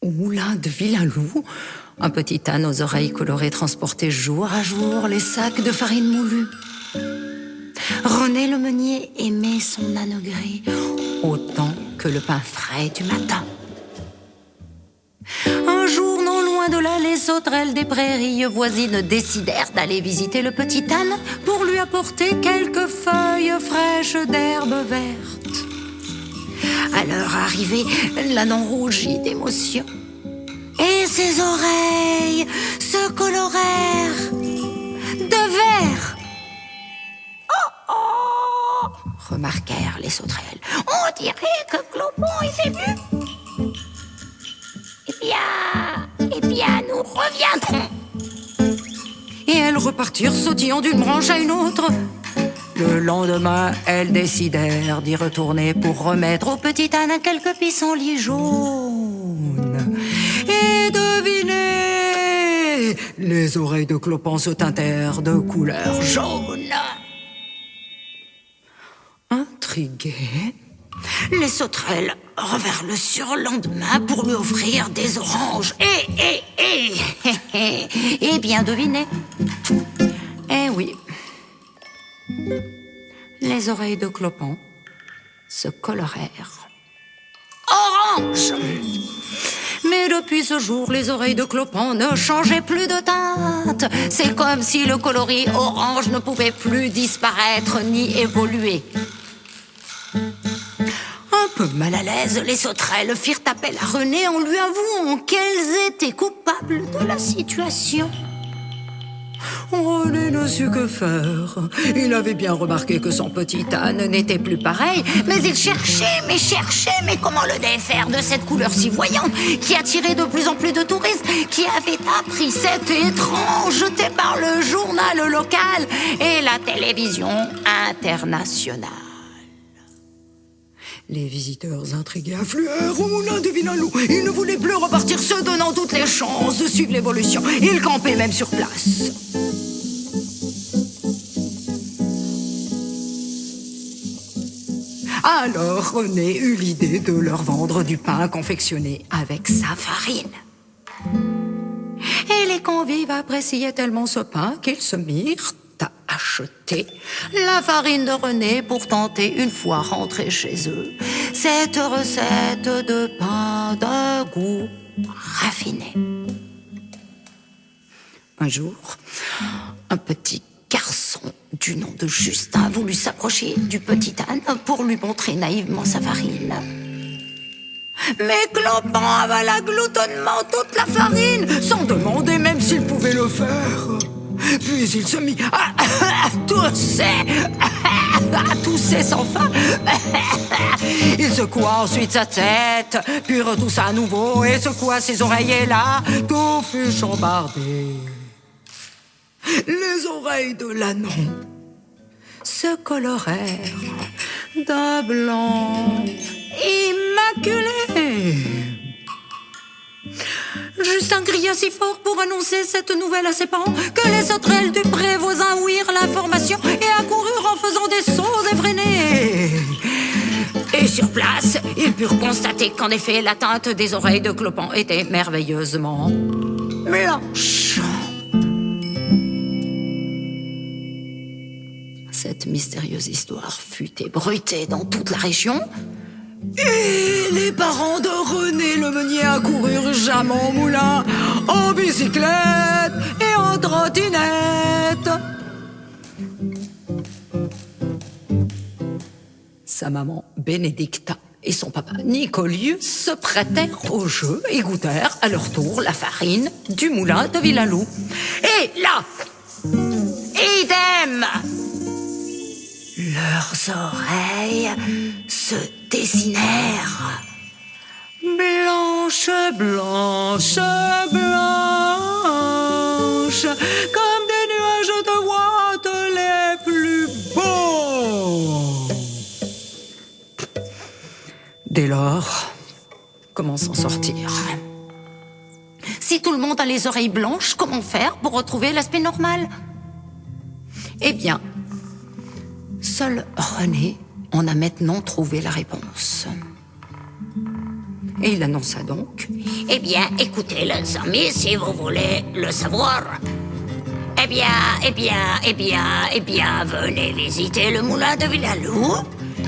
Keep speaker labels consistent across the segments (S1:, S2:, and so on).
S1: Au moulin de Villaloup, un petit âne aux oreilles colorées transportait jour à jour les sacs de farine moulue. René le meunier aimait son âne gris autant que le pain frais du matin. Un jour, non loin de là, les sauterelles des prairies voisines décidèrent d'aller visiter le petit âne pour lui apporter quelques feuilles fraîches d'herbe verte. À leur arrivée, l'âne rougit d'émotion et ses oreilles se colorèrent de vert. Oh oh, remarquèrent les sauterelles. On dirait que Clopon est ému. Eh bien, nous reviendrons. Et elles repartirent sautillant d'une branche à une autre. Le lendemain, elles décidèrent d'y retourner pour remettre au petit âne quelques pissenlits jaunes. Et devinez, les oreilles de Clopin se teintèrent de couleur jaune. Intriguées, les sauterelles revinrent le surlendemain pour lui offrir des oranges. Et bien devinez. Eh oui. Les oreilles de Clopin se colorèrent orange. Mais depuis ce jour, les oreilles de Clopin ne changeaient plus de teinte. C'est comme si le coloris orange ne pouvait plus disparaître ni évoluer. Un peu mal à l'aise, les sauterelles firent appel à René en lui avouant qu'elles étaient coupables de la situation. René ne sut que faire. Il avait bien remarqué que son petit âne n'était plus pareil, mais il cherchait, mais comment le défaire de cette couleur si voyante qui attirait de plus en plus de touristes, qui avait appris cette étrangeté par le journal local et la télévision internationale. Les visiteurs intrigués affluèrent au moulin de Villaloup. Ils ne voulaient plus repartir, se donnant toutes les chances de suivre l'évolution. Ils campaient même sur place. Alors René eut l'idée de leur vendre du pain confectionné avec sa farine. Et les convives appréciaient tellement ce pain qu'ils se mirent à acheter la farine de René pour tenter, une fois rentrés chez eux, cette recette de pain de goût raffiné. Un jour, un petit garçon du nom de Justin voulut s'approcher du petit âne pour lui montrer naïvement sa farine. Mais Clopin avala gloutonnement toute la farine, sans demander même s'il pouvait le faire. Puis il se mit à tousser sans fin. Il secoua ensuite sa tête, puis retoussa à nouveau et secoua ses oreilles, et là, tout fut chambardé. Les oreilles de l'ânon se colorèrent d'un blanc immaculé. Justin cria si fort pour annoncer cette nouvelle à ses parents que les sauterelles du pré voisin ouïrent l'information et accoururent en faisant des sauts effrénés. Et sur place, ils purent constater qu'en effet, la teinte des oreilles de Clopin était merveilleusement blanche. Cette mystérieuse histoire fut ébruitée dans toute la région. Et les parents de René le meunier accoururent jamment au moulin, en bicyclette et en trottinette. Sa maman Bénédicta et son papa Nicolius se prêtèrent au jeu et goûtèrent à leur tour la farine du moulin de Villaloup. Et là, idem! Leurs oreilles se dessinèrent. Blanches, blanches, blanches, comme des nuages de ouate les plus beaux. Dès lors, comment s'en sortir? Si tout le monde a les oreilles blanches, comment faire pour retrouver l'aspect normal? Eh bien, seul René en a maintenant trouvé la réponse. Et il annonça donc:
S2: Eh bien, écoutez, les amis, si vous voulez le savoir. Eh bien, venez visiter le moulin de Villalou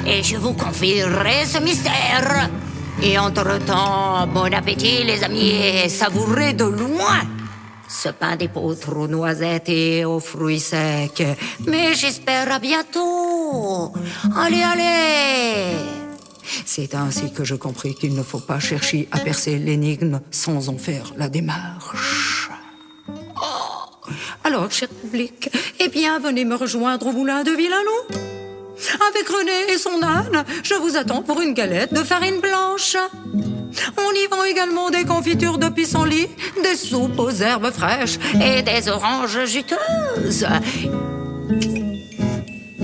S2: et je vous confierai ce mystère. Et entre-temps, bon appétit, les amis, et savourez de loin ce pain d'épeautre aux noisettes et aux fruits secs. Mais j'espère à bientôt. Allez, allez!
S1: C'est ainsi que je compris qu'il ne faut pas chercher à percer l'énigme sans en faire la démarche. Oh. Alors, cher public, eh bien, venez me rejoindre au moulin de Villalou. Avec René et son âne, je vous attends pour une galette de farine blanche. On y vend également des confitures de pissenlit, des soupes aux herbes fraîches et des oranges juteuses.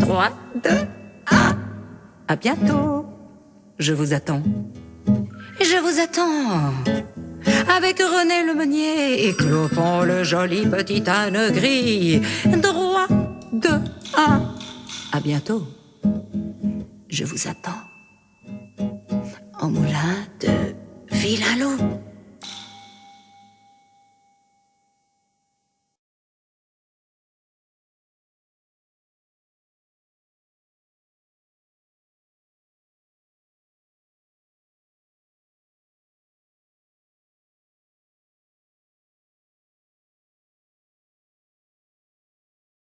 S1: 3, 2, 1. À bientôt. Je vous attends. Je vous attends. Avec René le meunier et Clopin le joli petit âne gris. 3, 2, 1. À bientôt. Je vous attends. Au moulin de Villalou.